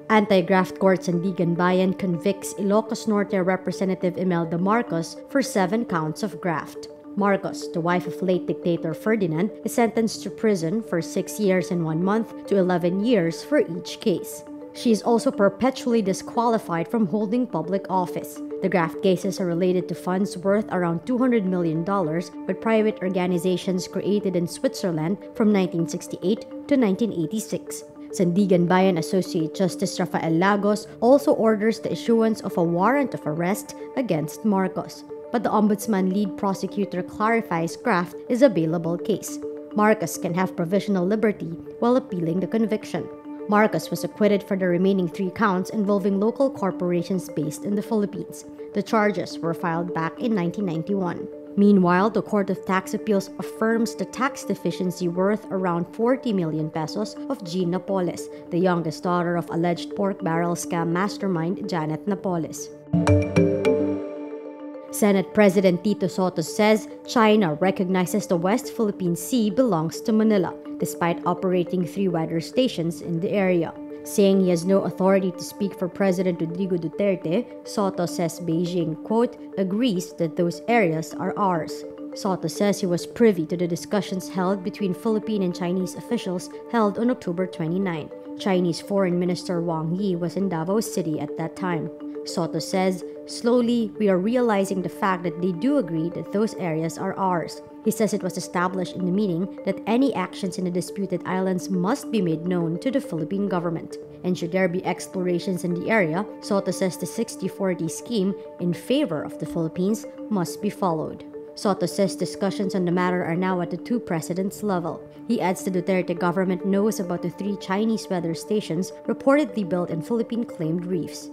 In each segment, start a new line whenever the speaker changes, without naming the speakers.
Anti-graft court Sandiganbayan convicts Ilocos Norte Representative Imelda Marcos for 7 counts of graft. Marcos, the wife of late dictator Ferdinand, is sentenced to prison for 6 years and 1 month to 11 years for each case. She is also perpetually disqualified from holding public office. The graft cases are related to funds worth around $200 million with private organizations created in Switzerland from 1968 to 1986. Sandiganbayan Associate Justice Rafael Lagos also orders the issuance of a warrant of arrest against Marcos. But the Ombudsman lead prosecutor clarifies graft is a bailable case. Marcos can have provisional liberty while appealing the conviction. Marcos was acquitted for the remaining 3 counts involving local corporations based in the Philippines. The charges were filed back in 1991. Meanwhile, the Court of Tax Appeals affirms the tax deficiency worth around 40 million pesos of Jeane Napoles, the youngest daughter of alleged pork barrel scam mastermind Jeane Napoles. Senate President Tito Sotto says China recognizes the West Philippine Sea belongs to Manila, despite operating 3 weather stations in the area. Saying he has no authority to speak for President Rodrigo Duterte, Sotto says Beijing, quote, agrees that those areas are ours. Sotto says he was privy to the discussions held between Philippine and Chinese officials held on October 29. Chinese Foreign Minister Wang Yi was in Davao City at that time. Sotto says, slowly, we are realizing the fact that they do agree that those areas are ours. He says it was established in the meeting that any actions in the disputed islands must be made known to the Philippine government. And should there be explorations in the area, Sotto says the 60-40 scheme in favor of the Philippines must be followed. Sotto says discussions on the matter are now at the 2 presidents' level. He adds the Duterte government knows about the 3 Chinese weather stations reportedly built in Philippine-claimed reefs.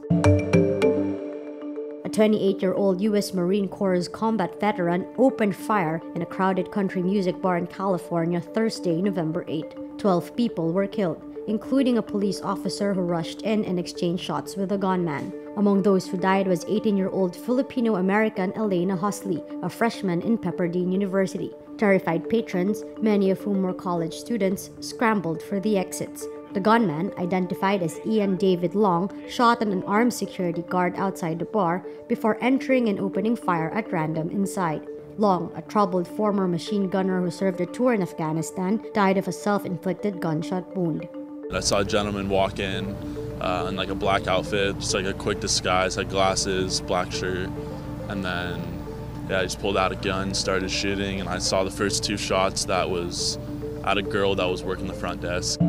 A 28-year-old U.S. Marine Corps combat veteran opened fire in a crowded country music bar in California Thursday, November 8. 12 people were killed, including a police officer who rushed in and exchanged shots with a gunman. Among those who died was 18-year-old Filipino-American Elena Husley, a freshman in Pepperdine University. Terrified patrons, many of whom were college students, scrambled for the exits. The gunman, identified as Ian David Long, shot at an armed security guard outside the bar before entering and opening fire at random inside. Long, a troubled former machine gunner who served a tour in Afghanistan, died of a self-inflicted gunshot wound.
I saw a gentleman walk in like a black outfit, just like a quick disguise, had glasses, black shirt, and then he just pulled out a gun, started shooting, and I saw the first 2 shots that was at a girl that was working the front desk.